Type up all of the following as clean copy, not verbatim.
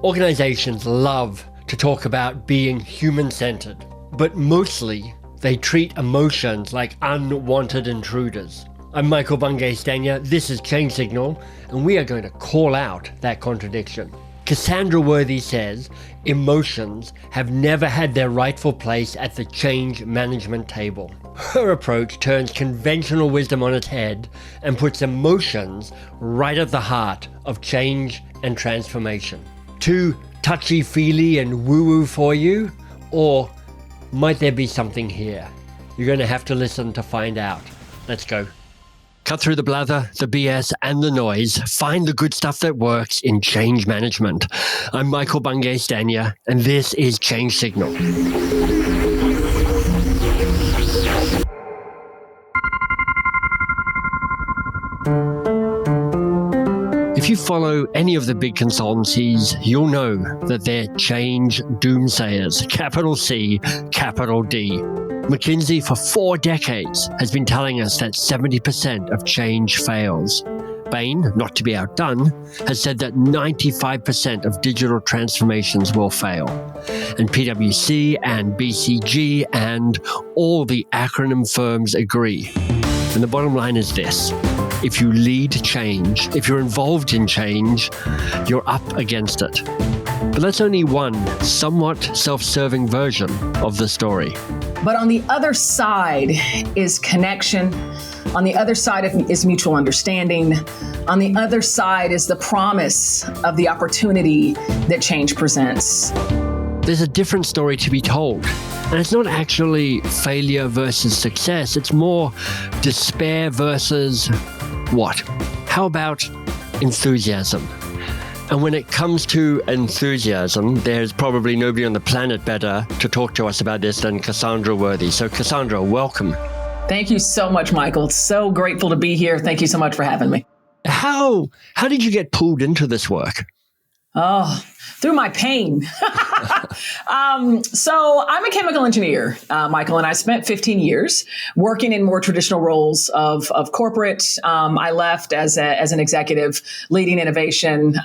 Organizations love to talk about being human-centered, but mostly they treat emotions like unwanted intruders. I'm Michael Bungay-Stanier, this is Change Signal, and we are going to call out that contradiction. Cassandra Worthy says emotions have never had their rightful place at the change management table. Her approach turns conventional wisdom on its head and puts emotions right at the heart of change and transformation. Too touchy-feely and woo-woo for you? Or might there be something here? You're going to have to listen to find out. Let's go. Cut through the blather, the BS, and the noise. Find the good stuff that works in change management. I'm Michael Bungay-Stanier, and this is Change Signal. If you follow any of the big consultancies, you'll know that they're change doomsayers, capital C, capital D. McKinsey for 4 decades has been telling us that 70% of change fails. Bain, not to be outdone, has said that 95% of digital transformations will fail. And PwC and BCG and all the acronym firms agree. And the bottom line is this. If you lead change, if you're involved in change, you're up against it. But that's only one somewhat self-serving version of the story. But on the other side is connection. On the other side is mutual understanding. On the other side is the promise of the opportunity that change presents. There's a different story to be told. And it's not actually failure versus success. It's more despair versus what? How about enthusiasm? And when it comes to enthusiasm, there's probably nobody on the planet better to talk to us about this than Cassandra Worthy. So Cassandra, welcome. Thank you so much, Michael. So grateful to be here. Thank you so much for having me. How did you get pulled into this work? Oh, through my pain. So I'm a chemical engineer, Michael, and I spent 15 years working in more traditional roles of corporate. I left as an executive leading innovation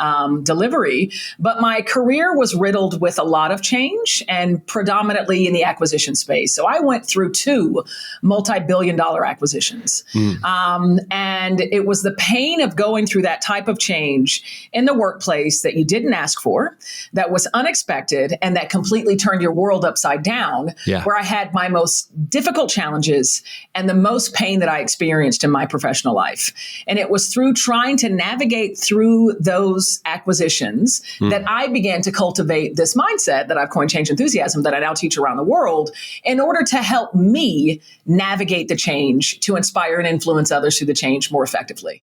delivery, but my career was riddled with a lot of change and predominantly in the acquisition space. So I went through 2 multi-billion-dollar acquisitions. And it was the pain of going through that type of change in the workplace that you didn't ask for, that was unexpected, and that completely turned your world upside down, where I had my most difficult challenges and the most pain that I experienced in my professional life. And it was through trying to navigate through those acquisitions that I began to cultivate this mindset that I've coined change enthusiasm that I now teach around the world in order to help me navigate the change to inspire and influence others through the change more effectively.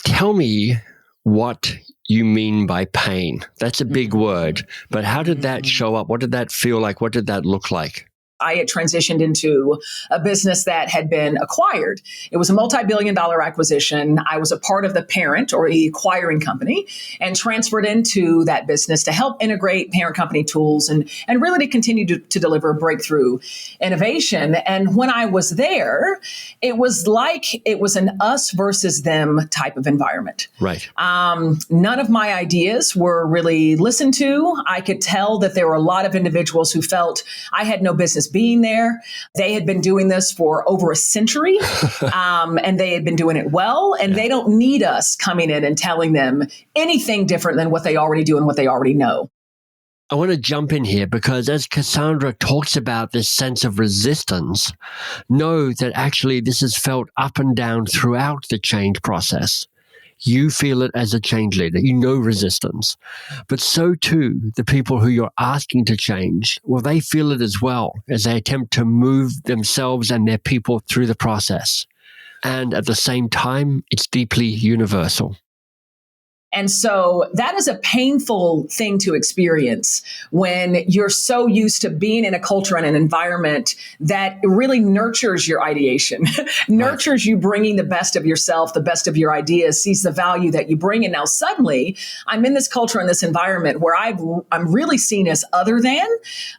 Tell me what you mean by pain. That's a big word, but how did that show up? What did that feel like? What did that look like? I had transitioned into a business that had been acquired. It was a multi-billion-dollar acquisition. I was a part of the parent or the acquiring company and transferred into that business to help integrate parent company tools and really to continue to deliver breakthrough innovation. And when I was there, it was like it was an us versus them type of environment. Right. None of my ideas were really listened to. I could tell that there were a lot of individuals who felt I had no business being there. They had been doing this for over a century, and they had been doing it well, and they don't need us coming in and telling them anything different than what they already do and what they already know. I want to jump in here because as Cassandra talks about this sense of resistance, know that actually this is felt up and down throughout the change process. You feel it as a change leader. You know resistance. But so too, the people who you're asking to change, well, they feel it as well as they attempt to move themselves and their people through the process. And at the same time, it's deeply universal. And so that is a painful thing to experience when you're so used to being in a culture and an environment that really nurtures your ideation, nurtures you bringing the best of yourself, the best of your ideas, sees the value that you bring. And now suddenly I'm in this culture and this environment where I'm really seen as other than,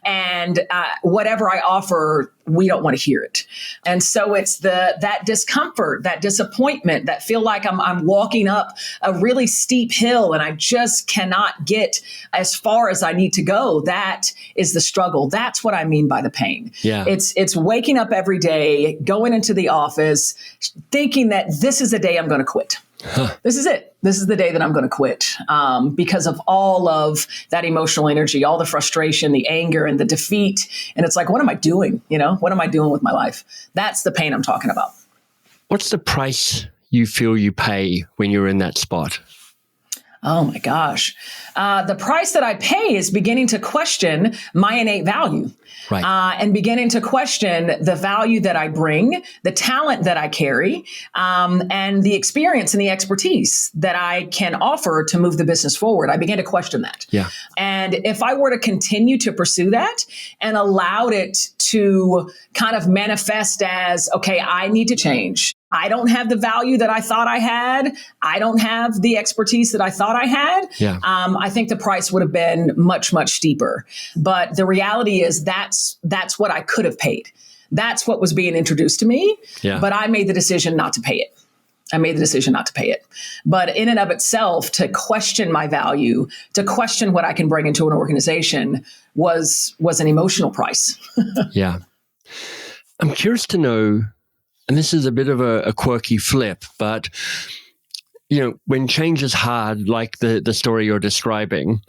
and whatever I offer we don't want to hear it. And so it's that discomfort, that disappointment, that feel like I'm walking up a really steep hill and I just cannot get as far as I need to go. That is the struggle. That's what I mean by the pain. Yeah. It's waking up every day, going into the office, thinking that this is the day I'm going to quit. This is it. This is the day that I'm going to quit because of all of that emotional energy, all the frustration, the anger, and the defeat. And it's like, what am I doing? What am I doing with my life? That's the pain I'm talking about. What's the price you feel you pay when you're in that spot? Oh my gosh. The price that I pay is beginning to question my innate value. Right. And beginning to question the value that I bring, the talent that I carry, and the experience and the expertise that I can offer to move the business forward. I began to question that. Yeah. And if I were to continue to pursue that and allowed it to kind of manifest as, okay, I need to change. I don't have the value that I thought I had. I don't have the expertise that I thought I had. Yeah. I think the price would have been much, much steeper. But the reality is that's what I could have paid. That's what was being introduced to me. Yeah. But I made the decision not to pay it. But in and of itself, to question my value, to question what I can bring into an organization was an emotional price. Yeah. I'm curious to know, and this is a bit of a quirky flip, but when change is hard, like the story you're describing,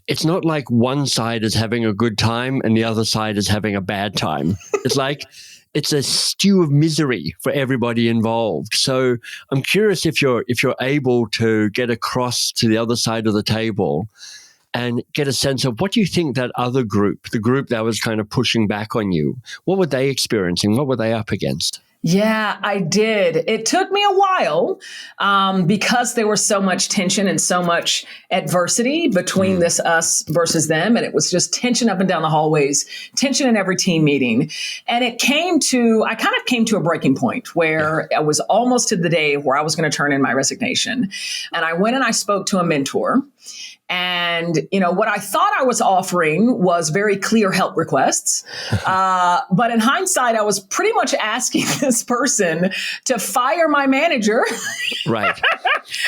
it's not like one side is having a good time and the other side is having a bad time. It's like it's a stew of misery for everybody involved. So I'm curious if you're able to get across to the other side of the table and get a sense of what do you think that other group, the group that was kind of pushing back on you, what were they experiencing? What were they up against? Yeah, I did. It took me a while because there was so much tension and so much adversity between this us versus them. And it was just tension up and down the hallways, tension in every team meeting. And I kind of came to a breaking point where I was almost to the day where I was going to turn in my resignation. And I went and I spoke to a mentor. And, what I thought I was offering was very clear help requests. But in hindsight, I was pretty much asking this person to fire my manager. Right.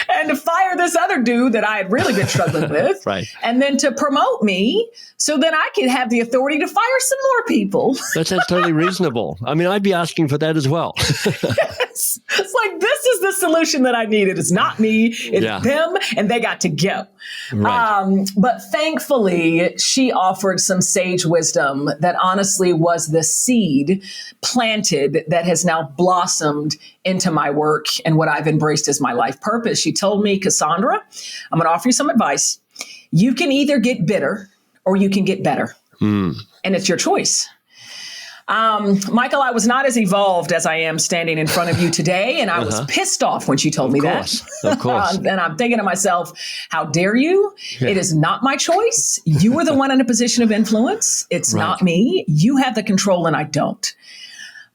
And to fire this other dude that I had really been struggling with. Right. And then to promote me so that I could have the authority to fire some more people. That's totally reasonable. I mean, I'd be asking for that as well. Yes. It's like, this is the solution that I needed. It's not me. It's them, and they got to go. Right. But thankfully, she offered some sage wisdom that honestly was the seed planted that has now blossomed into my work and what I've embraced as my life purpose. She told me, Cassandra, I'm going to offer you some advice. You can either get bitter or you can get better. And it's your choice. Michael, I was not as evolved as I am standing in front of you today, and I was pissed off when she told me that. Of course. And I'm thinking to myself, how dare you? Yeah. It is not my choice. You are the one in a position of influence. It's not me. You have the control and I don't.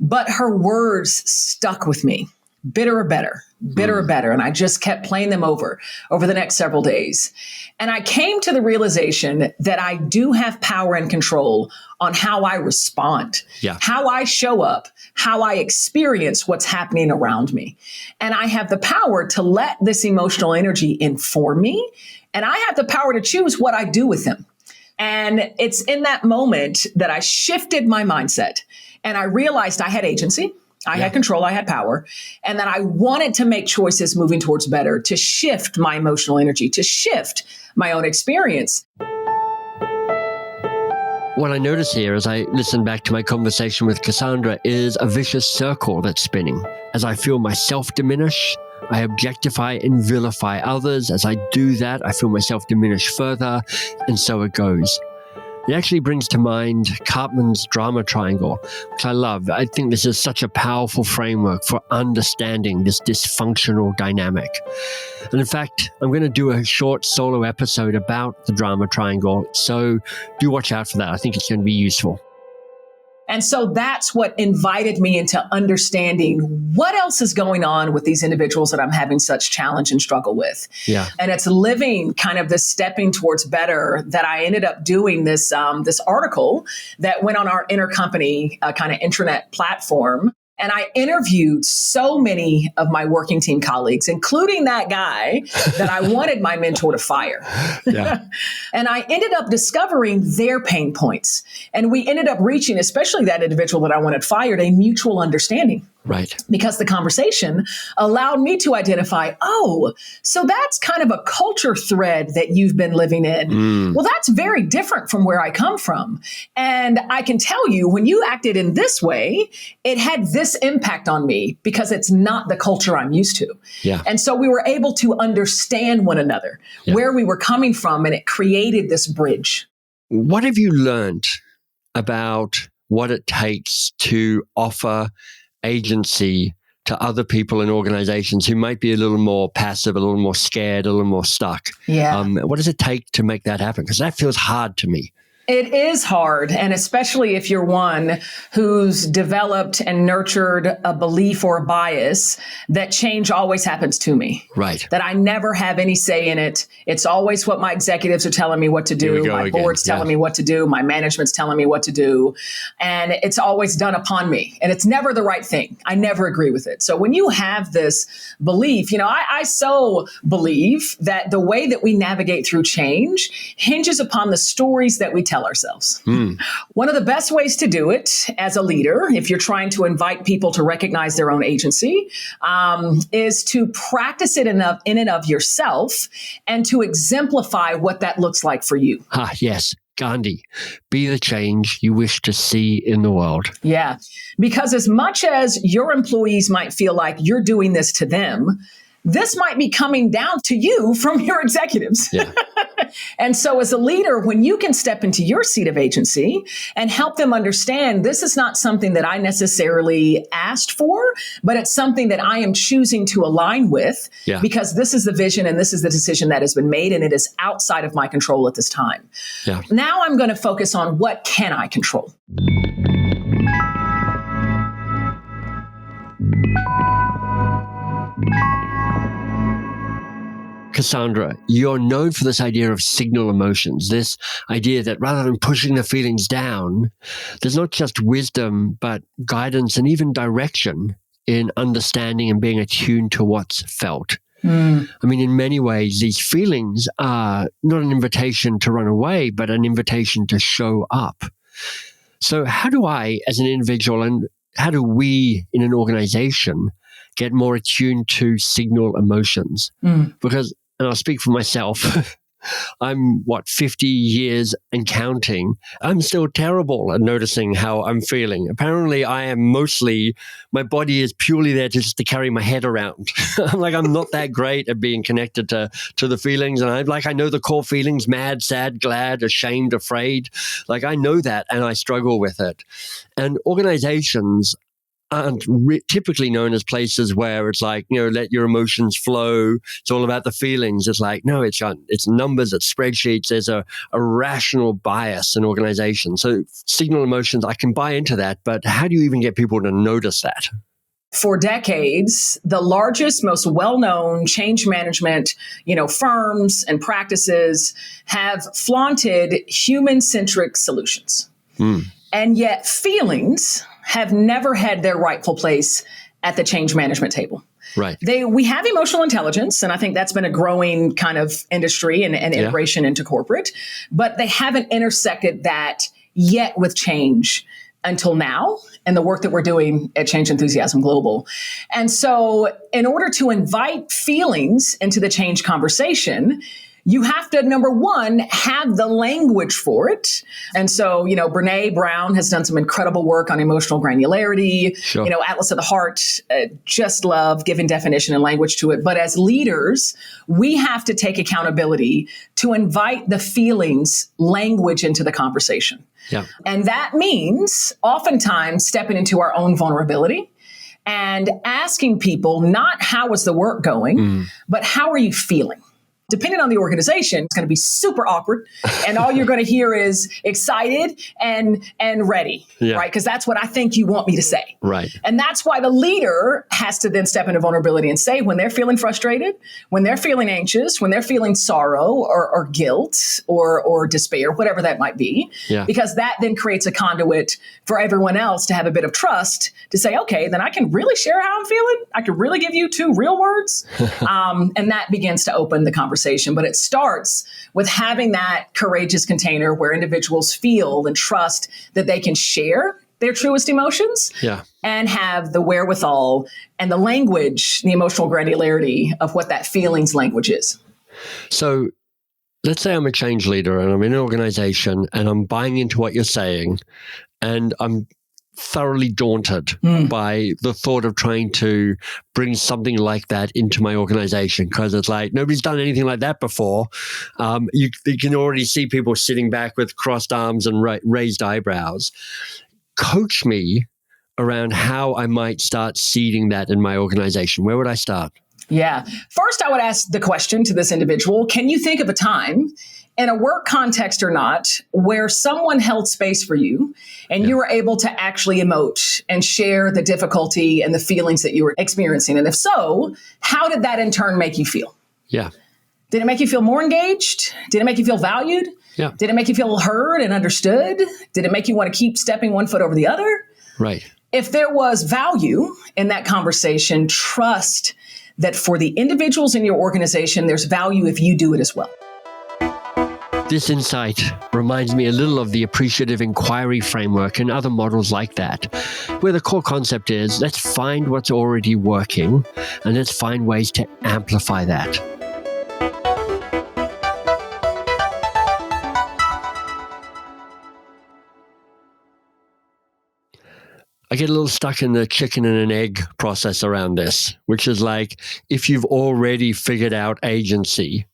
But her words stuck with me. Bitter or better, bitter or better. And I just kept playing them over the next several days. And I came to the realization that I do have power and control on how I respond, how I show up, how I experience what's happening around me. And I have the power to let this emotional energy inform me. And I have the power to choose what I do with them. And it's in that moment that I shifted my mindset and I realized I had agency. I had control, I had power, and that I wanted to make choices moving towards better, to shift my emotional energy, to shift my own experience. What I notice here as I listen back to my conversation with Cassandra is a vicious circle that's spinning. As I feel myself diminish, I objectify and vilify others. As I do that, I feel myself diminish further, and so it goes. It actually brings to mind Cartman's drama triangle, which I love. I think this is such a powerful framework for understanding this dysfunctional dynamic. And in fact, I'm going to do a short solo episode about the drama triangle, so do watch out for that. I think it's going to be useful. And so that's what invited me into understanding what else is going on with these individuals that I'm having such challenge and struggle with. Yeah. And it's living kind of this stepping towards better that I ended up doing this article that went on our intercompany kind of intranet platform. And I interviewed so many of my working team colleagues, including that guy that I wanted my mentor to fire. Yeah. And I ended up discovering their pain points. And we ended up reaching, especially that individual that I wanted fired, a mutual understanding. Right. Because the conversation allowed me to identify, oh, so that's kind of a culture thread that you've been living in. Well, that's very different from where I come from. And I can tell you, when you acted in this way, it had this impact on me because it's not the culture I'm used to. Yeah. And so we were able to understand one another, where we were coming from, and it created this bridge. What have you learned about what it takes to offer agency to other people in organizations who might be a little more passive, a little more scared, a little more stuck? Yeah. What does it take to make that happen? Because that feels hard to me. It is hard, and especially if you're one who's developed and nurtured a belief or a bias that change always happens to me. Right. That I never have any say in it. It's always what my executives are telling me what to do. My board's telling me what to do. My management's telling me what to do. And it's always done upon me. And it's never the right thing. I never agree with it. So when you have this belief, I so believe that the way that we navigate through change hinges upon the stories that we tell ourselves. One of the best ways to do it as a leader, if you're trying to invite people to recognize their own agency, is to practice it in and of yourself and to exemplify what that looks like for you. Yes. Gandhi, be the change you wish to see in the world. Yeah. Because as much as your employees might feel like you're doing this to them, this might be coming down to you from your executives. Yeah. And so as a leader, when you can step into your seat of agency and help them understand this is not something that I necessarily asked for, but it's something that I am choosing to align with because this is the vision and this is the decision that has been made and it is outside of my control at this time. Yeah. Now I'm going to focus on what can I control. Cassandra, you're known for this idea of signal emotions, this idea that rather than pushing the feelings down, there's not just wisdom, but guidance and even direction in understanding and being attuned to what's felt. I mean, in many ways, these feelings are not an invitation to run away, but an invitation to show up. So how do I, as an individual, and how do we in an organization get more attuned to signal emotions? Because, and I'll speak for myself, I'm 50 years and counting. I'm still terrible at noticing how I'm feeling. Apparently, I am mostly, my body is purely there just to carry my head around. I'm not that great at being connected to the feelings. And I know the core feelings, mad, sad, glad, ashamed, afraid. I know that and I struggle with it. And organizations aren't typically known as places where it's let your emotions flow. It's all about the feelings. It's no, it's numbers, it's spreadsheets. There's a rational bias in organizations. So signal emotions, I can buy into that, but how do you even get people to notice that? For decades, the largest, most well-known change management, firms and practices have flaunted human-centric solutions. And yet feelings have never had their rightful place at the change management table. Right. We have emotional intelligence, and I think that's been a growing kind of industry and integration into corporate, but they haven't intersected that yet with change until now and the work that we're doing at Change Enthusiasm Global. And so in order to invite feelings into the change conversation, you have to, number one, have the language for it. And so, Brené Brown has done some incredible work on emotional granularity. Sure. Atlas of the Heart, just love giving definition and language to it. But as leaders, we have to take accountability to invite the feelings language into the conversation. Yeah. And that means oftentimes stepping into our own vulnerability and asking people not how is the work going, but how are you feeling? depending on the organization, it's going to be super awkward. And all you're going to hear is excited and ready, right? Because that's what I think you want me to say. Right. And that's why the leader has to then step into vulnerability and say, when they're feeling frustrated, when they're feeling anxious, when they're feeling sorrow or guilt or despair, whatever that might be, because that then creates a conduit for everyone else to have a bit of trust to say, okay, then I can really share how I'm feeling. I can really give you 2 real words. And that begins to open the conversation. But it starts with having that courageous container where individuals feel and trust that they can share their truest emotions and have the wherewithal and the language, the emotional granularity of what that feelings language is. So let's say I'm a change leader and I'm in an organization and I'm buying into what you're saying and I'm thoroughly daunted by the thought of trying to bring something like that into my organization, because it's like nobody's done anything like that before. You can already see people sitting back with crossed arms and raised eyebrows. Coach me around how I might start seeding that in my organization. Where would I start? Yeah. First, I would ask the question to this individual, can you think of a time in a work context or not where someone held space for you and you were able to actually emote and share the difficulty and the feelings that you were experiencing? And if so, how did that in turn make you feel? Yeah. Did it make you feel more engaged? Did it make you feel valued? Yeah. Did it make you feel heard and understood? Did it make you want to keep stepping one foot over the other? Right. If there was value in that conversation, trust that for the individuals in your organization, there's value if you do it as well. This insight reminds me a little of the appreciative inquiry framework and other models like that, where the core concept is let's find what's already working and let's find ways to amplify that. I get a little stuck in the chicken and an egg process around this, which is like, if you've already figured out agency,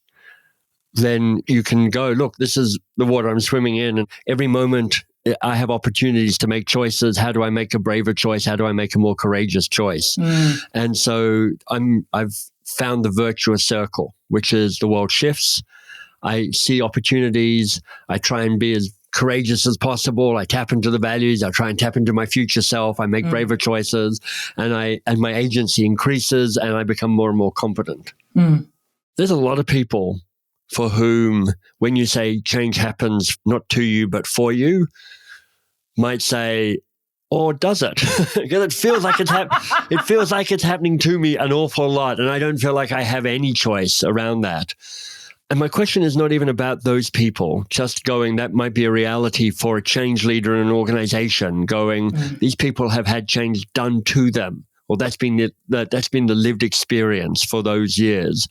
then you can go, look, this is the water I'm swimming in. And every moment I have opportunities to make choices. How do I make a braver choice? How do I make a more courageous choice? And so I've found the virtuous circle, which is the world shifts. I see opportunities. I try and be as courageous as possible. I tap into the values. I try and tap into my future self. I make braver choices, and my agency increases, and I become more and more competent. There's a lot of people for whom, when you say change happens not to you but for you, might say, or does it? Because it feels like it's happening to me an awful lot, and I don't feel like I have any choice around that. And my question is not even about those people, just going, that might be a reality for a change leader in an organization, going, these people have had change done to them, or that's been the lived experience for those years.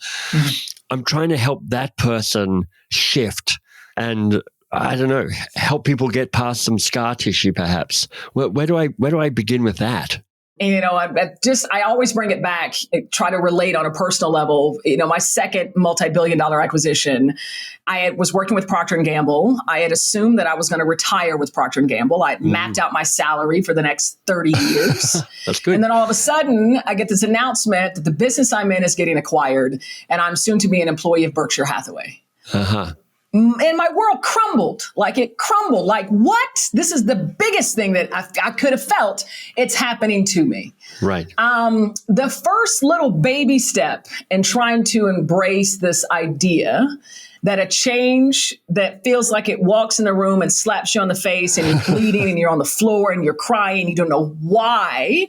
I'm trying to help that person shift and, I don't know, help people get past some scar tissue, perhaps. Where do I begin with that? And, I always bring it back, try to relate on a personal level. My second multi-billion-dollar acquisition, I was working with Procter & Gamble. I had assumed that I was going to retire with Procter & Gamble. I had mapped out my salary for the next 30 years. That's good. And then all of a sudden, I get this announcement that the business I'm in is getting acquired, and I'm soon to be an employee of Berkshire Hathaway. And my world crumbled. Like, what? This is the biggest thing that I could have felt. It's happening to me. Right. The first little baby step in trying to embrace this idea that a change that feels like it walks in the room and slaps you on the face and you're bleeding and you're on the floor and you're crying, you don't know why,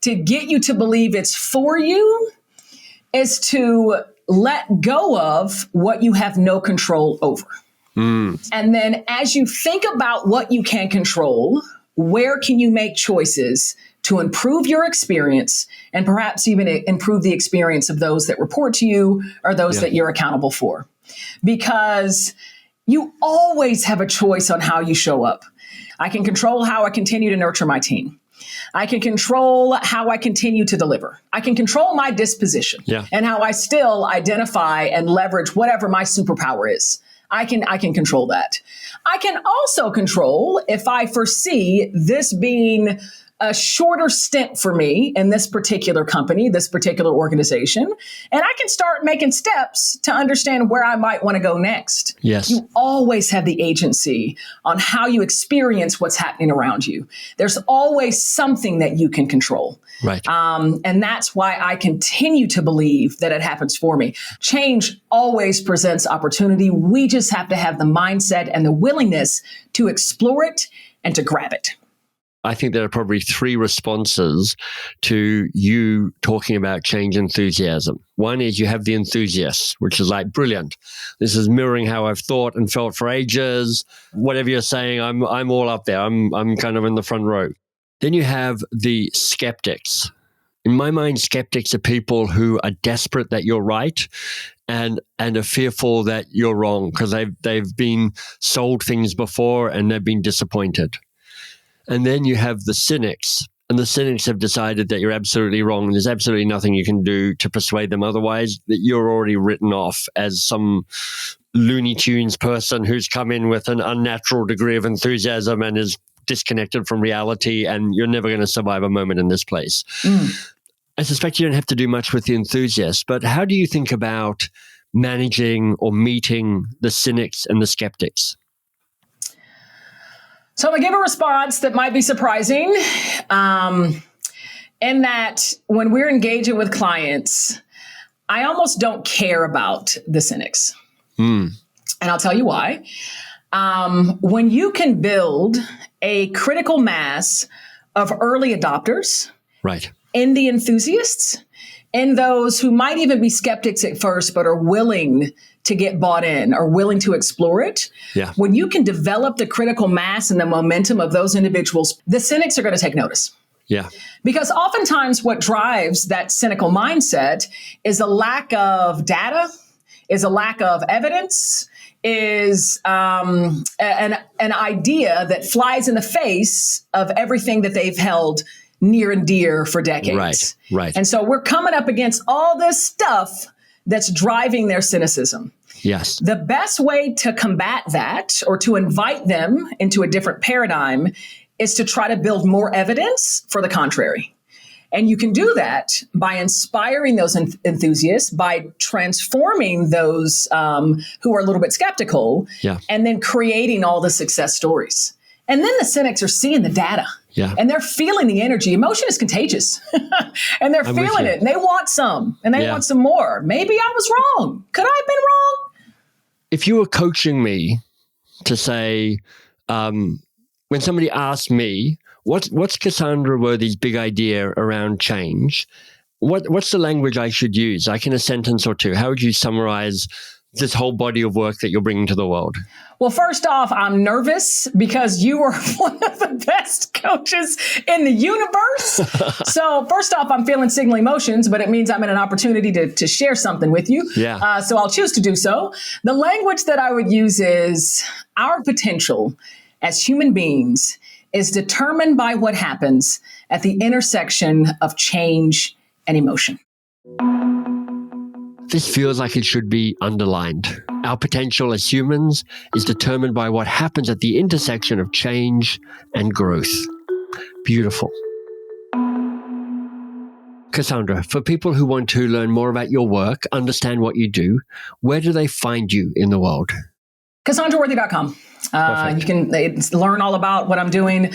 to get you to believe it's for you is to let go of what you have no control over. And then as you think about what you can control, where can you make choices to improve your experience and perhaps even improve the experience of those that report to you or those that you're accountable for? Because you always have a choice on how you show up. I can control how I continue to nurture my team. I can control how I continue to deliver. I can control my disposition and how I still identify and leverage whatever my superpower is. I can control that. I can also control if I foresee this being a shorter stint for me in this particular company, this particular organization, and I can start making steps to understand where I might want to go next. Yes. You always have the agency on how you experience what's happening around you. There's always something that you can control. Right. And that's why I continue to believe that it happens for me. Change always presents opportunity. We just have to have the mindset and the willingness to explore it and to grab it. I think there are probably three responses to you talking about change enthusiasm. One is you have the enthusiast, which is like, brilliant. This is mirroring how I've thought and felt for ages. Whatever you're saying, I'm all up there. I'm kind of in the front row. Then you have the skeptics. In my mind, skeptics are people who are desperate that you're right and are fearful that you're wrong because they've been sold things before and they've been disappointed. And then you have the cynics, and the cynics have decided that you're absolutely wrong. And there's absolutely nothing you can do to persuade them otherwise, that you're already written off as some Looney Tunes person who's come in with an unnatural degree of enthusiasm and is disconnected from reality, and you're never going to survive a moment in this place. I suspect you don't have to do much with the enthusiasts, but how do you think about managing or meeting the cynics and the skeptics? So I'm going to give a response that might be surprising, in that when we're engaging with clients, I almost don't care about the cynics. And I'll tell you why. When you can build a critical mass of early adopters, right, in the enthusiasts, and those who might even be skeptics at first, but are willing to get bought in or willing to explore it. Yeah. When you can develop the critical mass and the momentum of those individuals, the cynics are going to take notice. Yeah. Because oftentimes what drives that cynical mindset is a lack of data, is a lack of evidence, is an idea that flies in the face of everything that they've held near and dear for decades. Right. And so we're coming up against all this stuff that's driving their cynicism. Yes. The best way to combat that or to invite them into a different paradigm is to try to build more evidence for the contrary. And you can do that by inspiring those enthusiasts, by transforming those who are a little bit skeptical, and then creating all the success stories. And then the cynics are seeing the data. Yeah. And they're feeling the energy. Emotion is contagious. And they're feeling it. And they want some. And they want some more. Maybe I was wrong. Could I have been wrong? If you were coaching me to say, when somebody asked me, what's Cassandra Worthy's big idea around change? What's the language I should use? Like in a sentence or two, how would you summarize this whole body of work that you're bringing to the world? Well, first off, I'm nervous because you are one of the best coaches in the universe. So first off, I'm feeling signal emotions, but it means I'm in an opportunity to share something with you. Yeah. So I'll choose to do so. The language that I would use is our potential as human beings is determined by what happens at the intersection of change and emotion. This feels like it should be underlined. Our potential as humans is determined by what happens at the intersection of change and growth. Beautiful. Cassandra, for people who want to learn more about your work, understand what you do, where do they find you in the world? CassandraWorthy.com. You can learn all about what I'm doing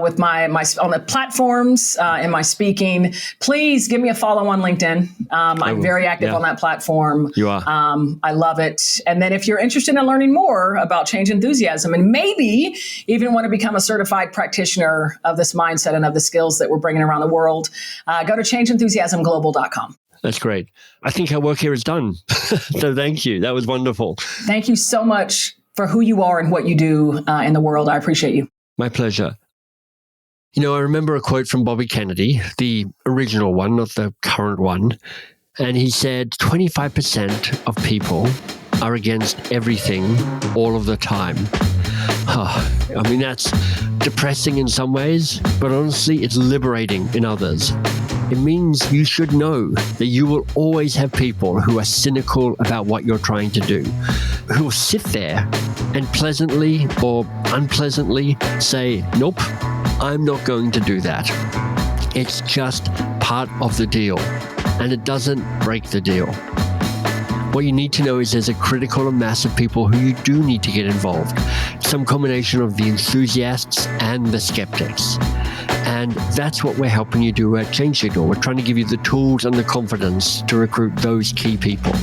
with my on the platforms in my speaking. Please give me a follow on LinkedIn. I'm very active on that platform. You are. I love it. And then if you're interested in learning more about change enthusiasm and maybe even want to become a certified practitioner of this mindset and of the skills that we're bringing around the world, go to changeenthusiasmglobal.com. That's great. I think our work here is done. So thank you. That was wonderful. Thank you so much for who you are and what you do in the world. I appreciate you. My pleasure. You know, I remember a quote from Bobby Kennedy, the original one, not the current one. And he said, 25% of people are against everything all of the time. I mean, that's depressing in some ways, but honestly, it's liberating in others. It means you should know that you will always have people who are cynical about what you're trying to do, who will sit there and pleasantly or unpleasantly say, nope, I'm not going to do that. It's just part of the deal, and it doesn't break the deal. What you need to know is there's a critical mass of people who you do need to get involved. Some combination of the enthusiasts and the skeptics. And that's what we're helping you do at Change Signal. We're trying to give you the tools and the confidence to recruit those key people.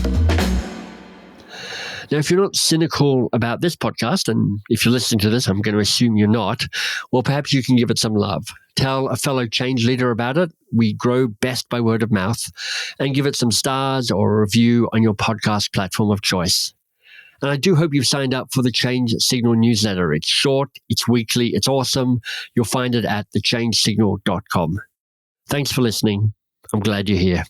Now, if you're not cynical about this podcast, and if you're listening to this, I'm going to assume you're not, well, perhaps you can give it some love. Tell a fellow change leader about it. We grow best by word of mouth. And give it some stars or a review on your podcast platform of choice. And I do hope you've signed up for the Change Signal newsletter. It's short, it's weekly, it's awesome. You'll find it at thechangesignal.com. Thanks for listening. I'm glad you're here.